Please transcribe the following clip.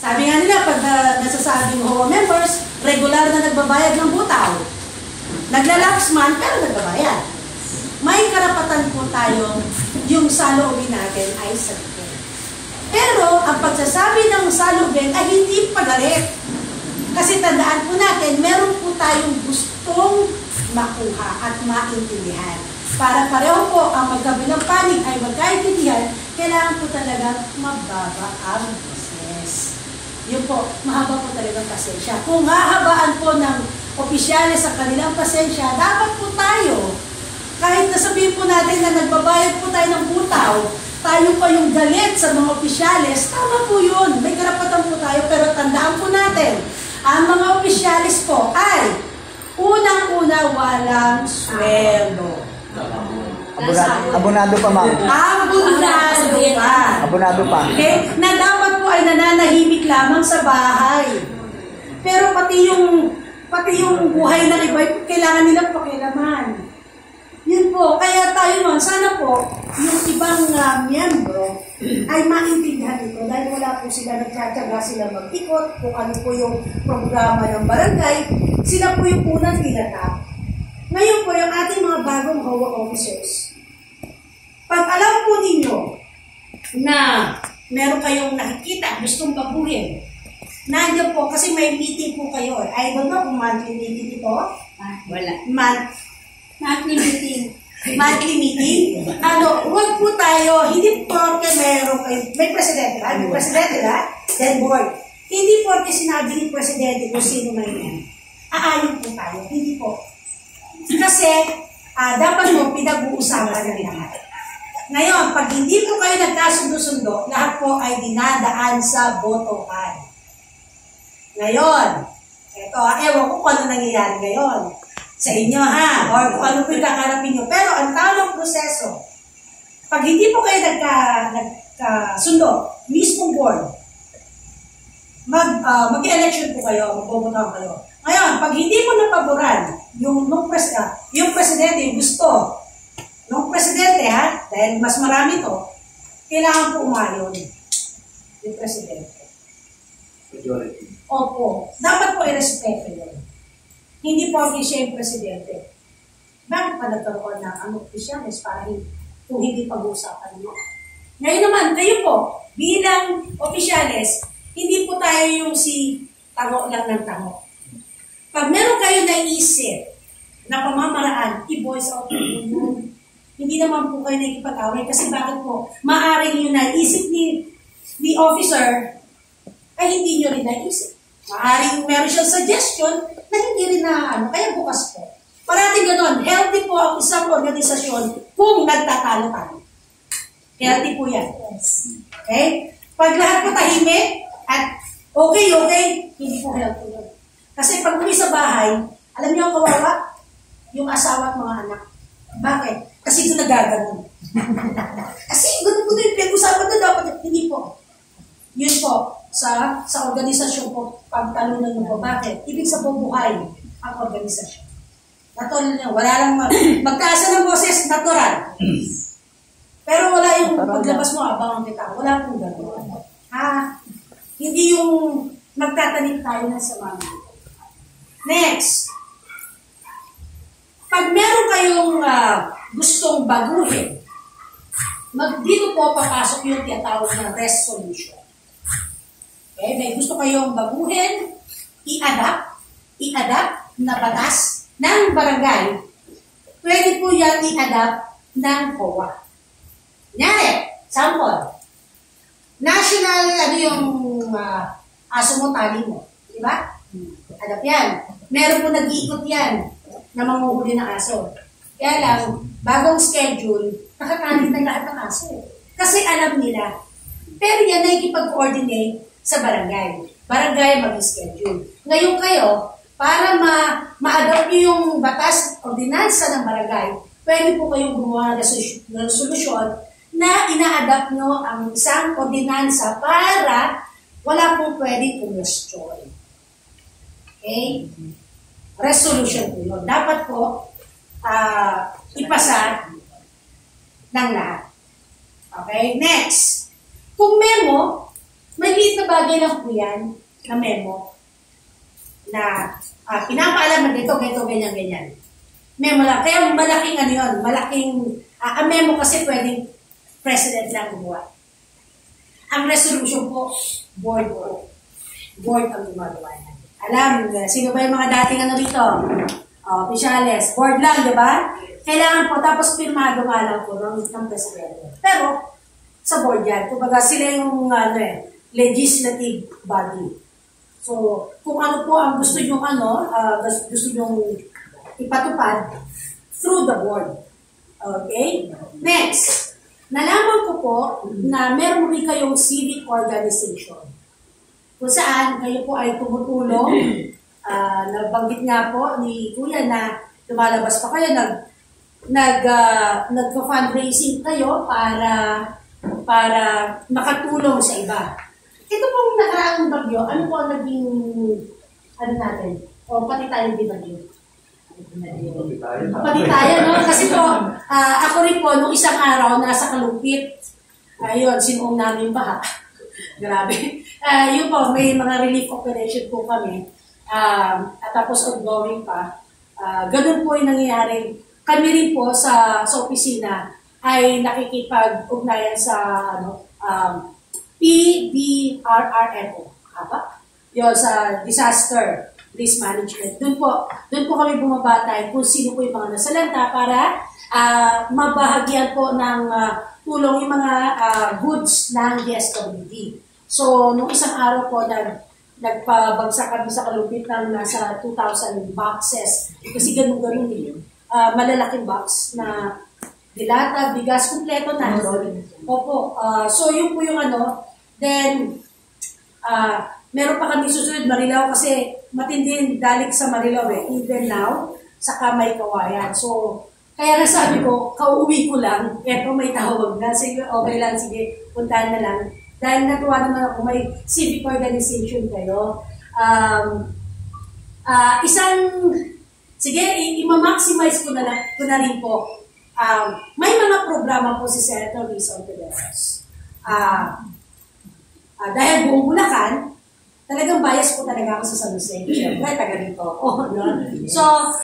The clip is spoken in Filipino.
Sabi nga nila, pag nasasabing HOA members, regular na nagbabayad ng butaw. Naglalaps man, pero nagbabayad. May karapatan po tayo yung saloobin natin ay sabihin. Pero ang pagsasabi ng saloobin ay hindi pagalit. Kasi tandaan po natin, meron po tayong gustong makuha at maintindihan. Para pareho po ang magkabilang panig ay magkaintindihan, kailangan po talaga mababa ang boses. Yun po, mahaba po talagang pasensya. Kung hahabaan po ng opisyales sa kanilang pasensya, dapat po tayo, kahit nasabihin po natin na nagbabayad po tayo ng butaw, tayo pa yung galit sa mga opisyales, tama po yun. May karapatan po tayo, pero tandaan po natin, ang mga opisyales po ay unang-una walang sweldo. Abonado pa, ma'am. Abonado pa. Abonado pa. Okay? Na dapat po ay nananahimik lamang sa bahay. Pero pati yung buhay ng iba, kailangan nilang pakialaman. Yun po. Kaya tayo naman, sana po, yung ibang miyembro ay maintindihan ito dahil wala po sila nagtsatsaga sila mag-ikot kung ano po yung programa ng barangay. Sila po yung unang tinatap. Ngayon po, yung ating mga bagong HOA officers, pag alam po ninyo na meron kayong nakikita, gustong baguhin, nandiyan po, kasi may meeting po kayo. I don't know kung monthly meeting ito. Wala. Monthly meeting. Monthly meeting. Huwag po tayo, hindi porke meron kayo, may presidente ba? May presidente ba? Then board. Hindi porke sinabi ni presidente kung sino na yan. Aayon po tayo. Hindi po. Kasi, dapat mo pinag-uusapan ng lahat. Ngayon, pag hindi po kayo nagkasundo-sundo, lahat po ay dinadaan sa botohan. Ngayon, ito, ewan ko kung ano nangyayari ngayon sa inyo, ha? Or kung ano po yung kakarapin nyo. Pero ang tamang proseso, pag hindi po kayo nagkasundo, mismong board, mag-election po kayo, magbobotahan kayo. Ngayon, pag hindi mo napaboran, yung presidente, yung gusto, yung presidente, ha, dahil mas marami to, kailangan po umayon yung presidente. Majority. Opo. Dapat po i-respeto yun. Hindi po siya yung presidente. Bakit pa nagkaroon ng opisyalis para kung hindi pag-uusapan mo? Ngayon naman, kayo po, bilang opisyalis, hindi po tayo yung si tango lang ng tango. Pag meron kayo naisip na pamamaraan, i-voice out po. Hindi naman po kayo nakikipag-away kasi bakit po? Maaring yung naisip ni officer ay hindi nyo rin naisip. Maaring meron siyang suggestion na hindi rin na kaya bukas po. Parating gano'n, healthy po ang isang organisasyon kung nagtatalo-talo. Healthy po yan. Okay? Pag lahat po tahimik at okay, hindi po healthy yun. Kasi pag uwi sa bahay, alam niyo ang kawawa? Yung asawa at mga anak. Bakit? Kasi ito nagaganon. Kasi ganun yung pinag-usapan na dapat. Hindi po. Yun po, sa organisasyon po, pagtalunan mo po. Bakit? Ibig sa buhay ang organisasyon. Natural niya. Wala lang magtaasa ng boses, natural. Pero wala yung paglabas mo, abangan kita. Wala pong gano'n. Hindi yung magtatanim tayo ng sama. Next, pag meron kayong gustong baguhin, dito po papasok yung tinatawag na resolution. Okay? May gusto kayong baguhin, i-adapt na batas ng barangay, pwede po yan i-adapt ng COA. Nyari, sample, national, yung aso mo, tali mo, di ba? Adapt yan. Meron po nag-iikot yan na manguhuli ng aso. Kaya lang, bagong schedule, nakakalit na lahat ng aso. Kasi alam nila. Pero yan ay ikipag-coordinate sa barangay. Barangay mag-schedule. Ngayon kayo, para ma-adopt nyo yung batas, ordinansa ng barangay, pwede po kayong gumawa ng solusyon na ina-adapt nyo ang isang ordinansa para wala pong pwede kumestyon. Okay? Resolution po yun. Dapat po ipasa ng lahat. Okay? Next. Kung memo, Maliit na bagay lang po yan na memo na pinapaalam na dito, ganyan, ganyan. Memo lang. Kaya malaking ano yun, malaking, ang memo kasi pwedeng president lang gumawa. Ang resolution po, board po. Board ang gumagawa yan. Alam, sino ba yung mga dating ano dito? Oficiales. Board lang, di ba? Kailangan po, tapos pirmado nga lang po ng presidente. Pero, sa board yan, kumbaga sila yung legislative body. So, kung ano po ang gusto nyo gusto nyo ipatupad through the board. Okay? Next, nalaman ko po na meron rin kayong civic organization. Kung saan kayo po ay tumutulong, nabanggit nga po ni Kuya na lumalabas pa kayo, nag-fundraising kayo para makatulong sa iba. Ito pong nakaraang bagyo, ano po ang naging, natin? O pati tayong binagyo? Pati tayo, no? Kasi po, ako rin po, nung isang araw, nasa Kalumpit, ayun, sinuong namin baha. Grabe. Yun po, may mga relief operation po kami. At tapos ongoing pa. Ganun po yung nangyayari. Kami rin po sa opisina ay nakikipag-ugnayan sa PDRRMO. Yun, sa Disaster Risk Management. Doon po kami bumabatay kung sino po yung mga nasalanta para mabahagyan po ng tulong yung mga goods ng DSWD. So, nung isang araw po, nagpabagsak kami sa Kalumpit ng nasa 2,000 boxes. Kasi ganun-ganun din yun. Malalaking box na dilata, bigas, kumpleto na. Opo. So, yun po yung Then, meron pa kami susunod, Marilao, kasi matinding dalik sa Marilao even now, sa Kamay Kawayan. So, kaya na sabi ko, kauwi ko lang, eto may tawag na, sige, okay lang, sige, puntahan na lang. Dahil natuwa naman ako, may civic organization kayo. Sige, i-maximize ko na rin po. May mga programa po si Senator Risa Ontiveros. Dahil buong Bulacan, talagang bias po talaga ako sa San Jose. Siyempre, taga rito. So,